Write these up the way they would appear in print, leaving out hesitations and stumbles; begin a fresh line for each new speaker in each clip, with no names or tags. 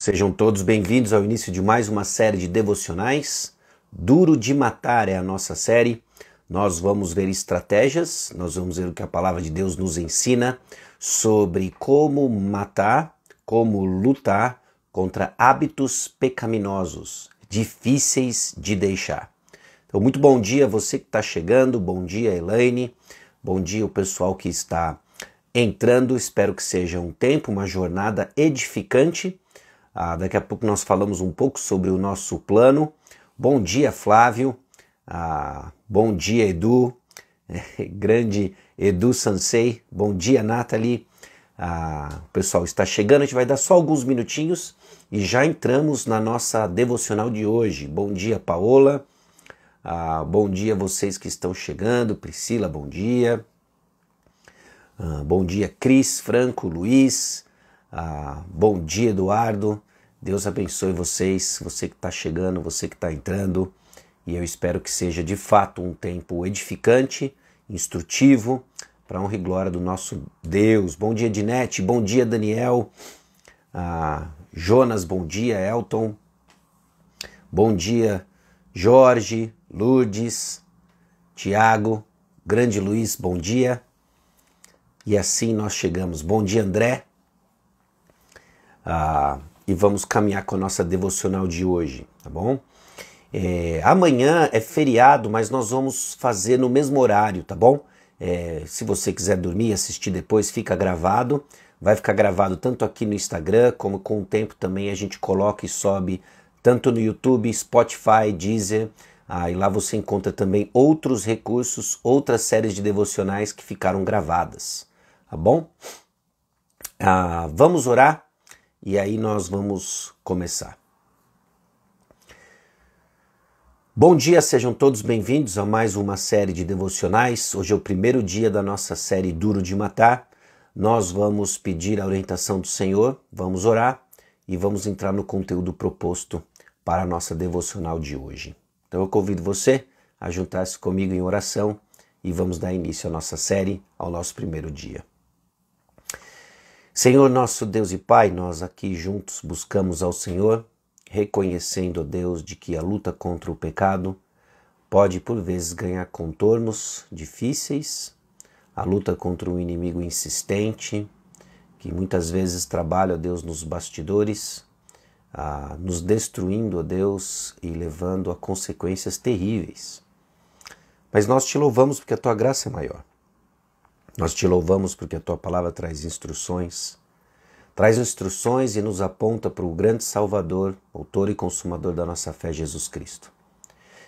Sejam todos bem-vindos ao início de mais uma série de devocionais. Duro de Matar é a nossa série. Nós vamos ver estratégias, nós vamos ver o que a palavra de Deus nos ensina sobre como matar, como lutar contra hábitos pecaminosos, difíceis de deixar. Então, muito bom dia a você que está chegando, bom dia Elaine, bom dia o pessoal que está entrando. Espero que seja um tempo, uma jornada edificante. Daqui a pouco nós falamos um pouco sobre o nosso plano. Bom dia, Flávio. Bom dia, Edu. Grande Edu Sansei. Bom dia, Nathalie. O pessoal está chegando. A gente vai dar só alguns minutinhos e já entramos na nossa devocional de hoje. Bom dia, Paola. Bom dia a vocês que estão chegando. Priscila, bom dia. Bom dia, Cris, Franco, Luiz. Bom dia, Eduardo. Deus abençoe vocês, você que está chegando, você que está entrando, e eu espero que seja de fato um tempo edificante, instrutivo, para honra e glória do nosso Deus. Bom dia, Dinete, bom dia, Daniel, Jonas, bom dia, Elton, bom dia, Jorge, Lourdes, Tiago, grande Luiz, bom dia, e assim nós chegamos. Bom dia, André. E vamos caminhar com a nossa devocional de hoje, tá bom? Amanhã é feriado, mas nós vamos fazer no mesmo horário, tá bom? Se você quiser dormir e assistir depois, fica gravado. Vai ficar gravado tanto aqui no Instagram, como com o tempo também a gente coloca e sobe tanto no YouTube, Spotify, Deezer. E lá você encontra também outros recursos, outras séries de devocionais que ficaram gravadas, tá bom? Vamos orar? E aí nós vamos começar. Bom dia, sejam todos bem-vindos a mais uma série de devocionais. Hoje é o primeiro dia da nossa série Duro de Matar. Nós vamos pedir a orientação do Senhor, vamos orar e vamos entrar no conteúdo proposto para a nossa devocional de hoje. Então eu convido você a juntar-se comigo em oração e vamos dar início à nossa série, ao nosso primeiro dia. Senhor, nosso Deus e Pai, nós aqui juntos buscamos ao Senhor, reconhecendo, ó Deus, de que a luta contra o pecado pode por vezes ganhar contornos difíceis, a luta contra um inimigo insistente, que muitas vezes trabalha, ó Deus, nos bastidores, nos destruindo, ó Deus, e levando a consequências terríveis. Mas nós te louvamos porque a Tua graça é maior. Nós te louvamos porque a Tua palavra traz instruções e nos aponta para o grande Salvador, autor e consumador da nossa fé, Jesus Cristo.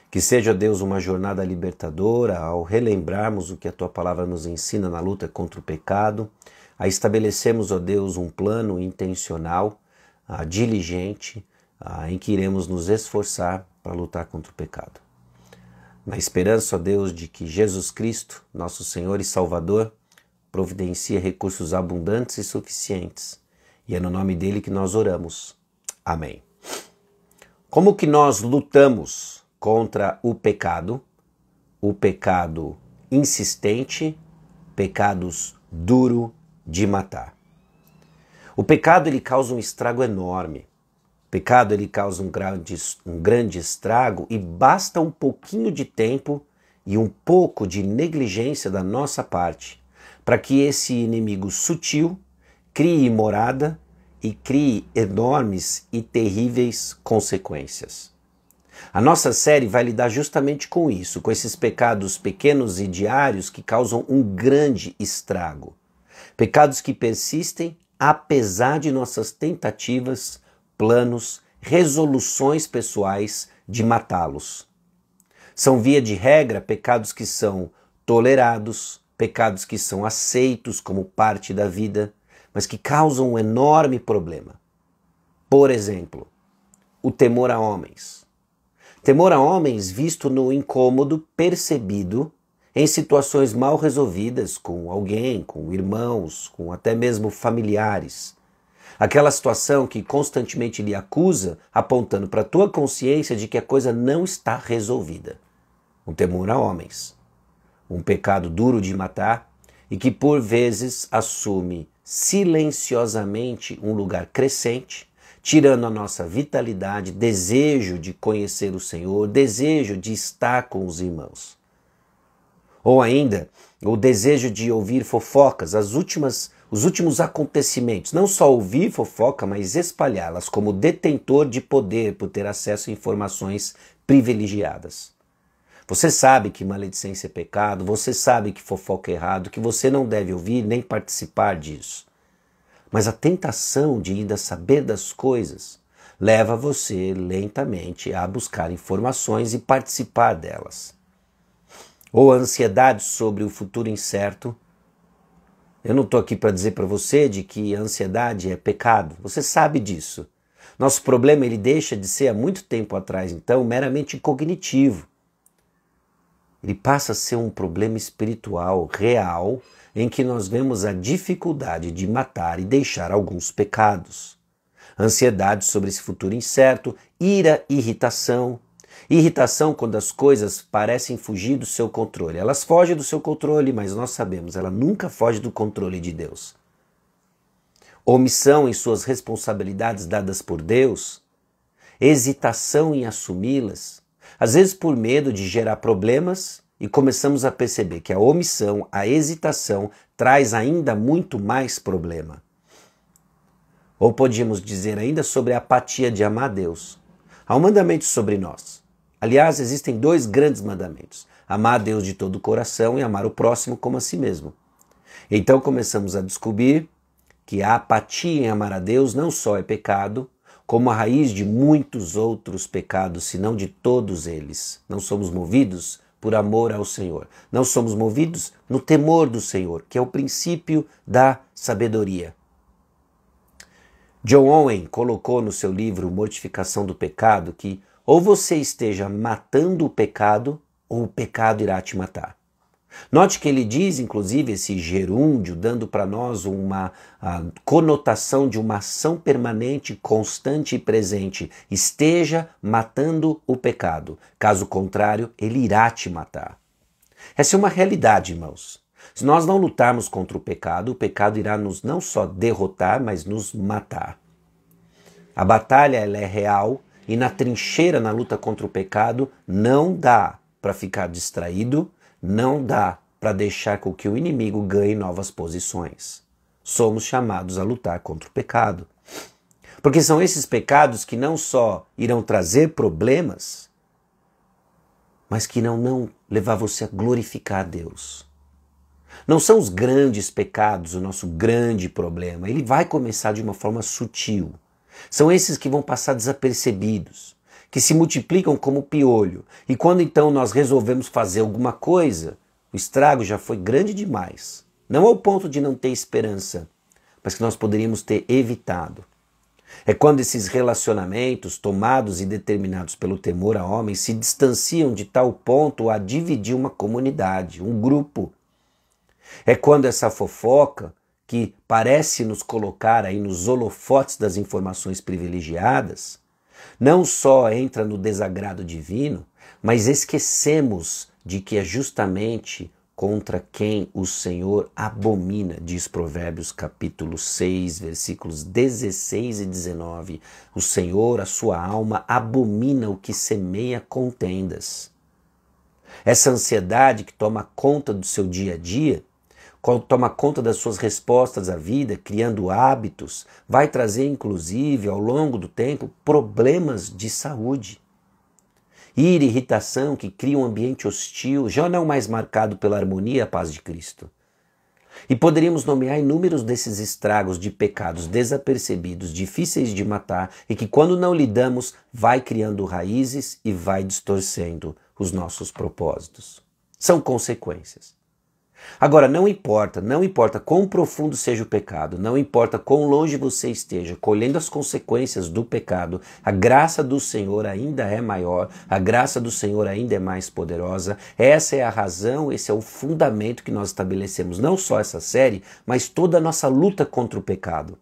Que seja, Deus, uma jornada libertadora ao relembrarmos o que a Tua palavra nos ensina na luta contra o pecado, a estabelecermos, ó Deus, um plano intencional, diligente, em que iremos nos esforçar para lutar contra o pecado. Na esperança, ó Deus, de que Jesus Cristo, nosso Senhor e Salvador, providencia recursos abundantes e suficientes. E é no nome dele que nós oramos. Amém. Como que nós lutamos contra o pecado insistente, pecados duro de matar? O pecado ele causa um estrago enorme. O pecado ele causa um grande estrago e basta um pouquinho de tempo e um pouco de negligência da nossa parte para que esse inimigo sutil crie morada e crie enormes e terríveis consequências. A nossa série vai lidar justamente com isso, com esses pecados pequenos e diários que causam um grande estrago. Pecados que persistem apesar de nossas tentativas, planos, resoluções pessoais de matá-los. São, via de regra, pecados que são tolerados, pecados que são aceitos como parte da vida, mas que causam um enorme problema. Por exemplo, o temor a homens. Temor a homens visto no incômodo percebido em situações mal resolvidas com alguém, com irmãos, com até mesmo familiares. Aquela situação que constantemente lhe acusa, apontando para a tua consciência de que a coisa não está resolvida. Um temor a homens. Um pecado duro de matar e que por vezes assume silenciosamente um lugar crescente, tirando a nossa vitalidade, desejo de conhecer o Senhor, desejo de estar com os irmãos. Ou ainda, o desejo de ouvir fofocas, os últimos acontecimentos. Não só ouvir fofoca, mas espalhá-las como detentor de poder por ter acesso a informações privilegiadas. Você sabe que maledicência é pecado, você sabe que fofoca é errado, que você não deve ouvir nem participar disso. Mas a tentação de ainda saber das coisas leva você lentamente a buscar informações e participar delas. Ou a ansiedade sobre o futuro incerto. Eu não estou aqui para dizer para você de que a ansiedade é pecado. Você sabe disso. Nosso problema ele deixa de ser há muito tempo atrás, então, meramente cognitivo. Ele passa a ser um problema espiritual, real, em que nós vemos a dificuldade de matar e deixar alguns pecados. Ansiedade sobre esse futuro incerto, ira, irritação. Irritação quando as coisas parecem fugir do seu controle. Elas fogem do seu controle, mas nós sabemos, ela nunca foge do controle de Deus. Omissão em suas responsabilidades dadas por Deus. Hesitação em assumi-las. Às vezes por medo de gerar problemas e começamos a perceber que a omissão, a hesitação, traz ainda muito mais problema. Ou podíamos dizer ainda sobre a apatia de amar a Deus. Há um mandamento sobre nós. Aliás, existem 2 grandes mandamentos. Amar a Deus de todo o coração e amar o próximo como a si mesmo. Então começamos a descobrir que a apatia em amar a Deus não só é pecado, como a raiz de muitos outros pecados, se não de todos eles. Não somos movidos por amor ao Senhor. Não somos movidos no temor do Senhor, que é o princípio da sabedoria. John Owen colocou no seu livro Mortificação do Pecado que ou você esteja matando o pecado, ou o pecado irá te matar. Note que ele diz, inclusive, esse gerúndio, dando para nós uma conotação de uma ação permanente, constante e presente. Esteja matando o pecado. Caso contrário, ele irá te matar. Essa é uma realidade, irmãos. Se nós não lutarmos contra o pecado irá nos não só derrotar, mas nos matar. A batalha ela é real e na trincheira, na luta contra o pecado, não dá para ficar distraído, não dá para deixar com que o inimigo ganhe novas posições. Somos chamados a lutar contra o pecado. Porque são esses pecados que não só irão trazer problemas, mas que não levar você a glorificar a Deus. Não são os grandes pecados o nosso grande problema. Ele vai começar de uma forma sutil. São esses que vão passar desapercebidos, que se multiplicam como piolho. E quando então nós resolvemos fazer alguma coisa, o estrago já foi grande demais. Não ao ponto de não ter esperança, mas que nós poderíamos ter evitado. É quando esses relacionamentos, tomados e determinados pelo temor a homens, se distanciam de tal ponto a dividir uma comunidade, um grupo. É quando essa fofoca, que parece nos colocar aí nos holofotes das informações privilegiadas, não só entra no desagrado divino, mas esquecemos de que é justamente contra quem o Senhor abomina, diz Provérbios capítulo 6, versículos 16 e 19. O Senhor, a sua alma, abomina o que semeia contendas. Essa ansiedade que toma conta do seu dia a dia, toma conta das suas respostas à vida, criando hábitos, vai trazer inclusive ao longo do tempo problemas de saúde. Ira e irritação que cria um ambiente hostil, já não mais marcado pela harmonia e a paz de Cristo. E poderíamos nomear inúmeros desses estragos de pecados desapercebidos, difíceis de matar e que quando não lidamos vai criando raízes e vai distorcendo os nossos propósitos. São consequências. Agora, não importa quão profundo seja o pecado, não importa quão longe você esteja colhendo as consequências do pecado, a graça do Senhor ainda é maior, a graça do Senhor ainda é mais poderosa. Essa é a razão, esse é o fundamento que nós estabelecemos, não só essa série, mas toda a nossa luta contra o pecado.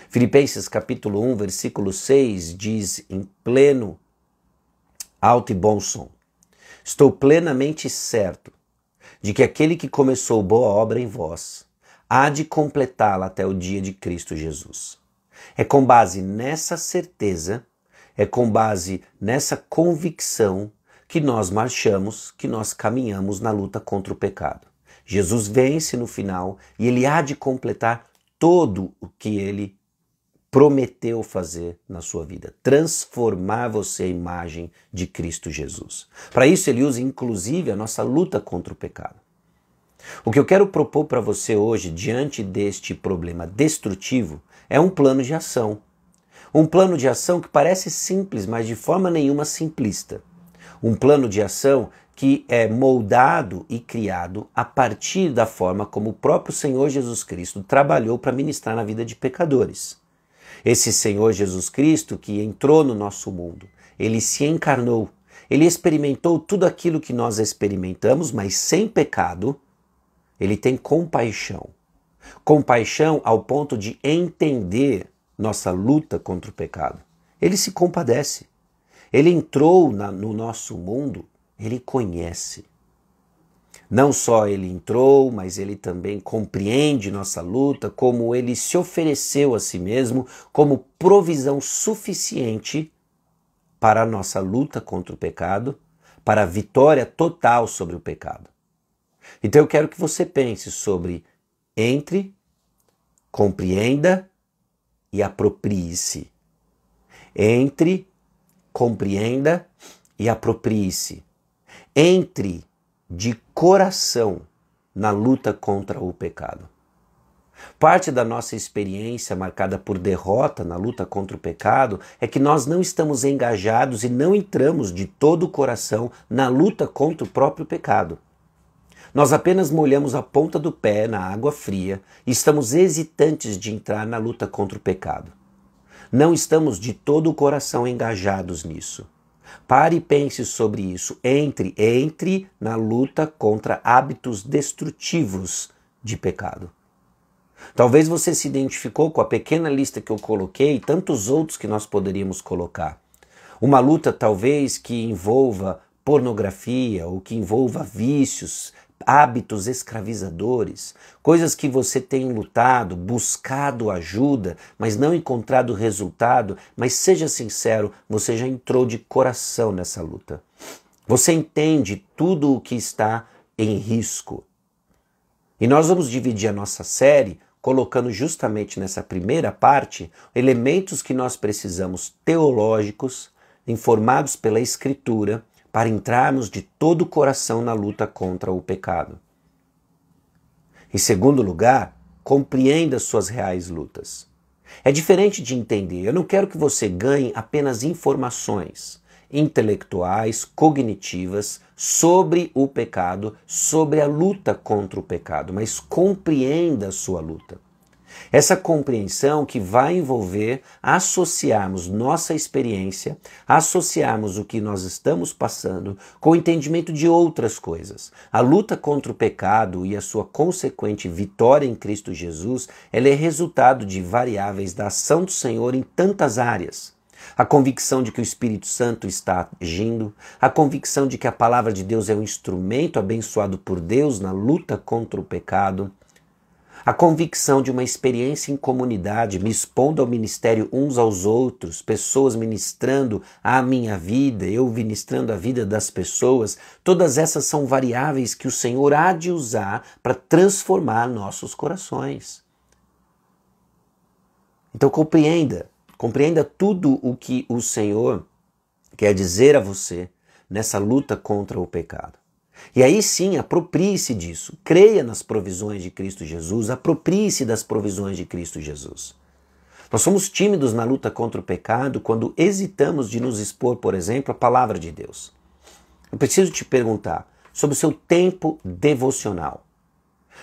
Filipenses capítulo 1, versículo 6 diz em pleno, alto e bom som: estou plenamente certo de que aquele que começou boa obra em vós há de completá-la até o dia de Cristo Jesus. É com base nessa certeza, é com base nessa convicção que nós marchamos, que nós caminhamos na luta contra o pecado. Jesus vence no final e ele há de completar todo o que ele prometeu fazer na sua vida, transformar você à imagem de Cristo Jesus. Para isso ele usa inclusive a nossa luta contra o pecado. O que eu quero propor para você hoje, diante deste problema destrutivo, é um plano de ação. Um plano de ação que parece simples, mas de forma nenhuma simplista. Um plano de ação que é moldado e criado a partir da forma como o próprio Senhor Jesus Cristo trabalhou para ministrar na vida de pecadores. Esse Senhor Jesus Cristo que entrou no nosso mundo, ele se encarnou, ele experimentou tudo aquilo que nós experimentamos, mas sem pecado. Ele tem compaixão. Compaixão ao ponto de entender nossa luta contra o pecado. Ele se compadece. Ele entrou no nosso mundo, ele conhece. Não só ele entrou, mas ele também compreende nossa luta, como ele se ofereceu a si mesmo como provisão suficiente para a nossa luta contra o pecado, para a vitória total sobre o pecado. Então eu quero que você pense sobre entre, compreenda e aproprie-se. Entre, compreenda e aproprie-se. Entre de coração na luta contra o pecado. Parte da nossa experiência marcada por derrota na luta contra o pecado é que nós não estamos engajados e não entramos de todo o coração na luta contra o próprio pecado. Nós apenas molhamos a ponta do pé na água fria e estamos hesitantes de entrar na luta contra o pecado. Não estamos de todo o coração engajados nisso. Pare e pense sobre isso. Entre na luta contra hábitos destrutivos de pecado. Talvez você se identificou com a pequena lista que eu coloquei e tantos outros que nós poderíamos colocar. Uma luta talvez que envolva pornografia ou que envolva vícios, hábitos escravizadores, coisas que você tem lutado, buscado ajuda, mas não encontrado resultado, mas seja sincero, você já entrou de coração nessa luta. Você entende tudo o que está em risco. E nós vamos dividir a nossa série colocando justamente nessa primeira parte elementos que nós precisamos teológicos, informados pela Escritura, para entrarmos de todo o coração na luta contra o pecado. Em segundo lugar, compreenda suas reais lutas. É diferente de entender. Eu não quero que você ganhe apenas informações intelectuais, cognitivas, sobre o pecado, sobre a luta contra o pecado, mas compreenda a sua luta. Essa compreensão que vai envolver associarmos nossa experiência, associarmos o que nós estamos passando com o entendimento de outras coisas. A luta contra o pecado e a sua consequente vitória em Cristo Jesus, ela é resultado de variáveis da ação do Senhor em tantas áreas. A convicção de que o Espírito Santo está agindo, a convicção de que a palavra de Deus é um instrumento abençoado por Deus na luta contra o pecado, a convicção de uma experiência em comunidade, me expondo ao ministério uns aos outros, pessoas ministrando a minha vida, eu ministrando a vida das pessoas, todas essas são variáveis que o Senhor há de usar para transformar nossos corações. Então compreenda tudo o que o Senhor quer dizer a você nessa luta contra o pecado. E aí sim, aproprie-se disso. Creia nas provisões de Cristo Jesus, aproprie-se das provisões de Cristo Jesus. Nós somos tímidos na luta contra o pecado quando hesitamos de nos expor, por exemplo, à palavra de Deus. Eu preciso te perguntar sobre o seu tempo devocional.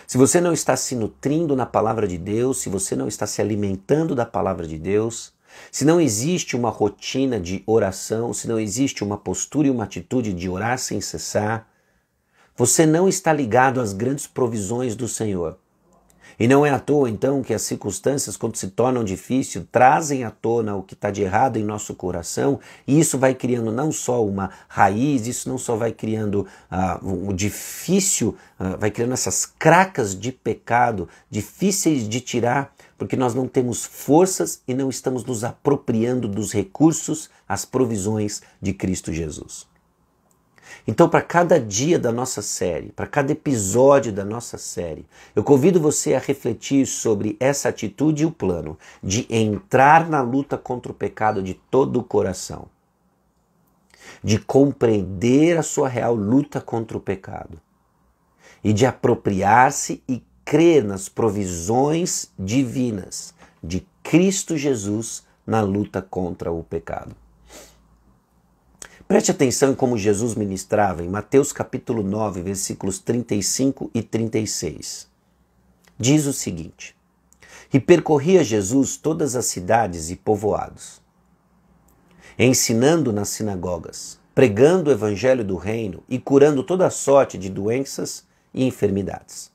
Se você não está se nutrindo na palavra de Deus, se você não está se alimentando da palavra de Deus, se não existe uma rotina de oração, se não existe uma postura e uma atitude de orar sem cessar, você não está ligado às grandes provisões do Senhor. E não é à toa, então, que as circunstâncias, quando se tornam difíceis, trazem à tona o que está de errado em nosso coração, e isso vai criando não só uma raiz, isso não só vai criando um difícil, vai criando essas cracas de pecado, difíceis de tirar, porque nós não temos forças e não estamos nos apropriando dos recursos, as provisões de Cristo Jesus. Então, para cada dia da nossa série, para cada episódio da nossa série, eu convido você a refletir sobre essa atitude e o plano de entrar na luta contra o pecado de todo o coração, de compreender a sua real luta contra o pecado e de apropriar-se e crer nas provisões divinas de Cristo Jesus na luta contra o pecado. Preste atenção em como Jesus ministrava em Mateus capítulo 9, versículos 35 e 36. Diz o seguinte: E percorria Jesus todas as cidades e povoados, ensinando nas sinagogas, pregando o evangelho do reino e curando toda sorte de doenças e enfermidades.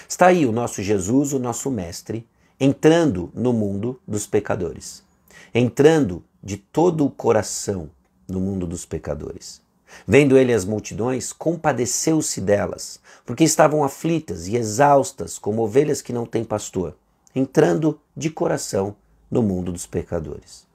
Está aí o nosso Jesus, o nosso mestre, entrando no mundo dos pecadores, entrando de todo o coração no mundo dos pecadores. Vendo ele as multidões, compadeceu-se delas, porque estavam aflitas e exaustas, como ovelhas que não têm pastor, entrando de coração no mundo dos pecadores.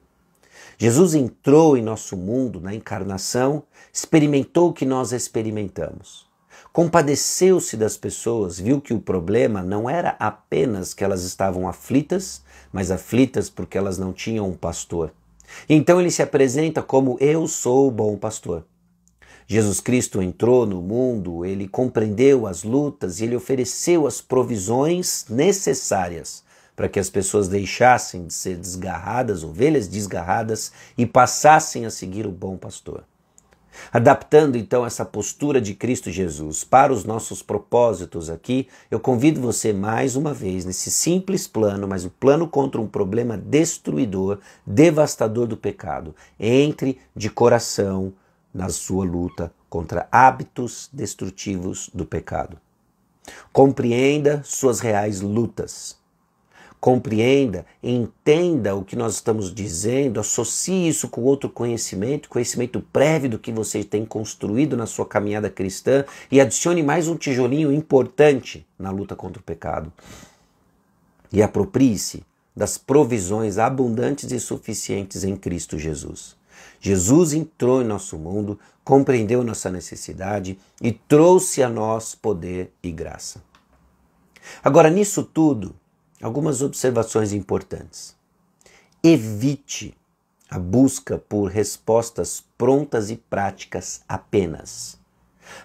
Jesus entrou em nosso mundo na encarnação, experimentou o que nós experimentamos. Compadeceu-se das pessoas, viu que o problema não era apenas que elas estavam aflitas, mas aflitas porque elas não tinham um pastor. Então ele se apresenta como eu sou o bom pastor. Jesus Cristo entrou no mundo, ele compreendeu as lutas e ele ofereceu as provisões necessárias para que as pessoas deixassem de ser desgarradas, ovelhas desgarradas, e passassem a seguir o bom pastor. Adaptando então essa postura de Cristo Jesus para os nossos propósitos aqui, eu convido você mais uma vez nesse simples plano, mas o plano contra um problema destruidor, devastador do pecado. Entre de coração na sua luta contra hábitos destrutivos do pecado. Compreenda suas reais lutas. Compreenda, entenda o que nós estamos dizendo, associe isso com outro conhecimento prévio do que você tem construído na sua caminhada cristã e adicione mais um tijolinho importante na luta contra o pecado. E aproprie-se das provisões abundantes e suficientes em Cristo Jesus. Jesus entrou em nosso mundo, compreendeu nossa necessidade e trouxe a nós poder e graça. Agora, nisso tudo, algumas observações importantes. Evite a busca por respostas prontas e práticas apenas.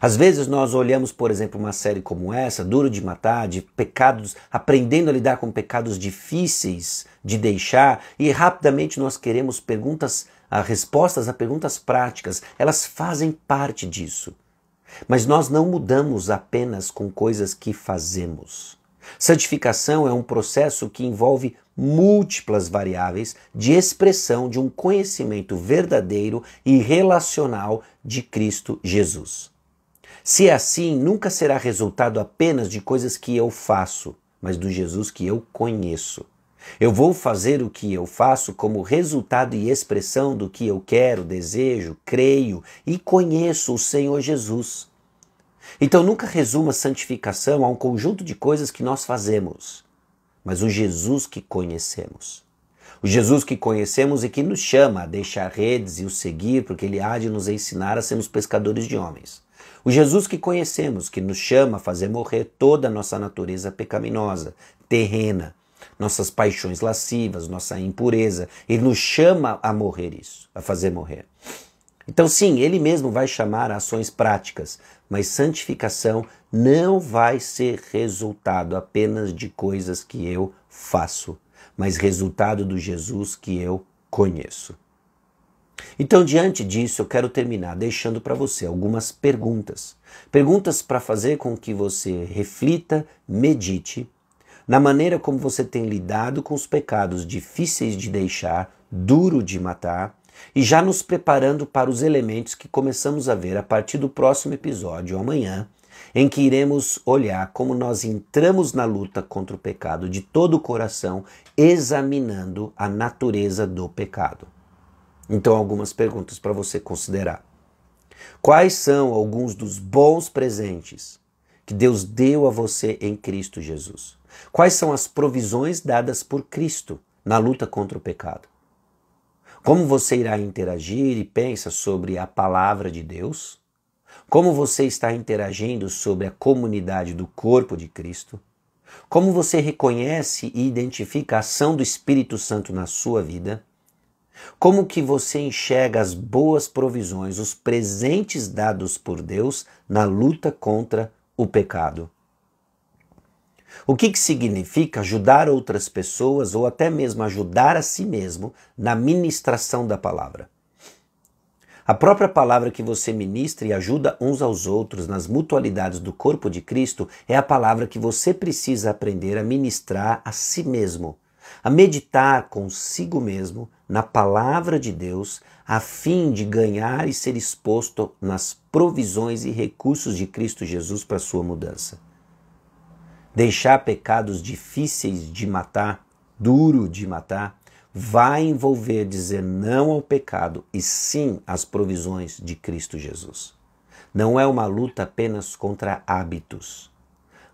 Às vezes nós olhamos, por exemplo, uma série como essa, Duro de Matar, de pecados, aprendendo a lidar com pecados difíceis de deixar, e rapidamente nós queremos respostas a perguntas práticas. Elas fazem parte disso. Mas nós não mudamos apenas com coisas que fazemos. Santificação é um processo que envolve múltiplas variáveis de expressão de um conhecimento verdadeiro e relacional de Cristo Jesus. Se é assim, nunca será resultado apenas de coisas que eu faço, mas do Jesus que eu conheço. Eu vou fazer o que eu faço como resultado e expressão do que eu quero, desejo, creio e conheço o Senhor Jesus. Então nunca resuma a santificação a um conjunto de coisas que nós fazemos, mas o Jesus que conhecemos. O Jesus que conhecemos e que nos chama a deixar redes e o seguir, porque ele há de nos ensinar a sermos pescadores de homens. O Jesus que conhecemos, que nos chama a fazer morrer toda a nossa natureza pecaminosa, terrena, nossas paixões lascivas, nossa impureza. Ele nos chama a morrer isso, a fazer morrer. Então sim, ele mesmo vai chamar a ações práticas, mas santificação não vai ser resultado apenas de coisas que eu faço, mas resultado do Jesus que eu conheço. Então, diante disso, eu quero terminar deixando para você algumas perguntas. Perguntas para fazer com que você reflita, medite na maneira como você tem lidado com os pecados difíceis de deixar, duro de matar, e já nos preparando para os elementos que começamos a ver a partir do próximo episódio, amanhã, em que iremos olhar como nós entramos na luta contra o pecado de todo o coração, examinando a natureza do pecado. Então, algumas perguntas para você considerar. Quais são alguns dos bons presentes que Deus deu a você em Cristo Jesus? Quais são as provisões dadas por Cristo na luta contra o pecado? Como você irá interagir e pensa sobre a palavra de Deus? Como você está interagindo sobre a comunidade do corpo de Cristo? Como você reconhece e identifica a ação do Espírito Santo na sua vida? Como que você enxerga as boas provisões, os presentes dados por Deus na luta contra o pecado? O que significa ajudar outras pessoas ou até mesmo ajudar a si mesmo na ministração da palavra? A própria palavra que você ministra e ajuda uns aos outros nas mutualidades do corpo de Cristo é a palavra que você precisa aprender a ministrar a si mesmo, a meditar consigo mesmo na palavra de Deus, a fim de ganhar e ser exposto nas provisões e recursos de Cristo Jesus para a sua mudança. Deixar pecados difíceis de matar, duro de matar, vai envolver dizer não ao pecado e sim às provisões de Cristo Jesus. Não é uma luta apenas contra hábitos,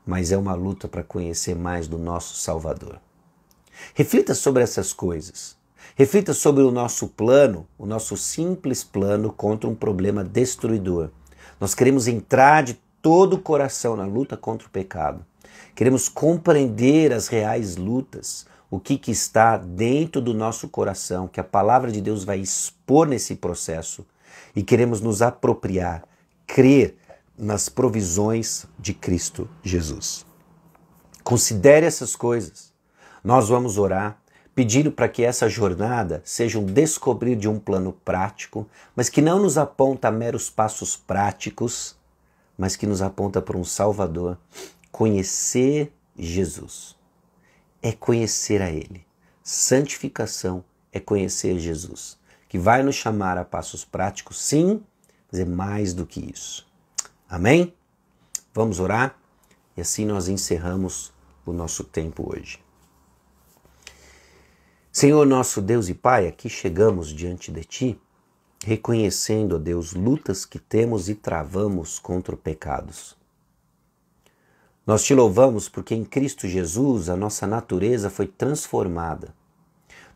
mas é uma luta para conhecer mais do nosso Salvador. Reflita sobre essas coisas. Reflita sobre o nosso plano, o nosso simples plano contra um problema destruidor. Nós queremos entrar de todo o coração na luta contra o pecado. Queremos compreender as reais lutas, o que está dentro do nosso coração, que a palavra de Deus vai expor nesse processo, e queremos nos apropriar, crer nas provisões de Cristo Jesus. Considere essas coisas. Nós vamos orar, pedindo para que essa jornada seja um descobrir de um plano prático, mas que não nos aponta a meros passos práticos, mas que nos aponta para um Salvador. Conhecer Jesus é conhecer a Ele. Santificação é conhecer Jesus, que vai nos chamar a passos práticos, sim, mas é mais do que isso. Amém? Vamos orar? E assim nós encerramos o nosso tempo hoje. Senhor nosso Deus e Pai, aqui chegamos diante de Ti, reconhecendo, ó Deus, lutas que temos e travamos contra pecados. Nós Te louvamos porque em Cristo Jesus a nossa natureza foi transformada.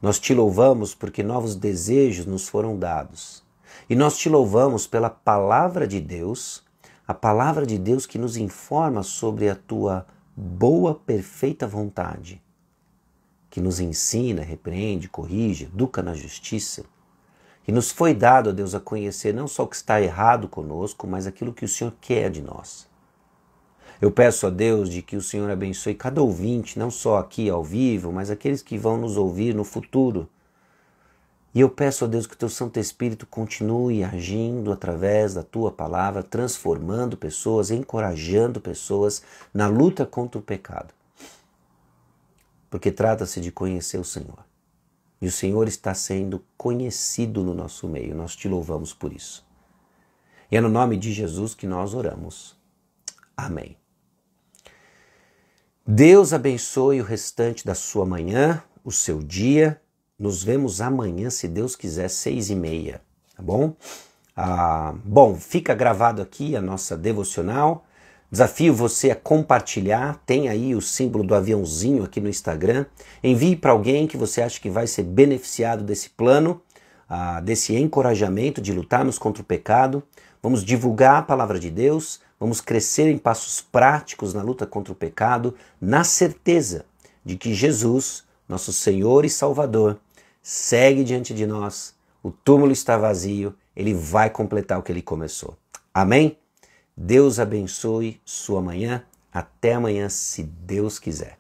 Nós Te louvamos porque novos desejos nos foram dados. E nós Te louvamos pela palavra de Deus, a palavra de Deus que nos informa sobre a Tua boa, perfeita vontade, que nos ensina, repreende, corrige, educa na justiça, que nos foi dado, ó Deus, a conhecer não só o que está errado conosco, mas aquilo que o Senhor quer de nós. Eu peço a Deus de que o Senhor abençoe cada ouvinte, não só aqui ao vivo, mas aqueles que vão nos ouvir no futuro. E eu peço a Deus que o Teu Santo Espírito continue agindo através da Tua palavra, transformando pessoas, encorajando pessoas na luta contra o pecado. Porque trata-se de conhecer o Senhor. E o Senhor está sendo conhecido no nosso meio. Nós Te louvamos por isso. E é no nome de Jesus que nós oramos. Amém. Deus abençoe o restante da sua manhã, o seu dia. Nos vemos amanhã, se Deus quiser, 6h30, tá bom? Bom, fica gravado aqui a nossa devocional. Desafio você a compartilhar, tem aí o símbolo do aviãozinho aqui no Instagram. Envie para alguém que você acha que vai ser beneficiado desse plano, desse encorajamento de lutarmos contra o pecado. Vamos divulgar a palavra de Deus, vamos crescer em passos práticos na luta contra o pecado, na certeza de que Jesus, nosso Senhor e Salvador, segue diante de nós, o túmulo está vazio, Ele vai completar o que Ele começou. Amém? Deus abençoe sua manhã. Até amanhã, se Deus quiser.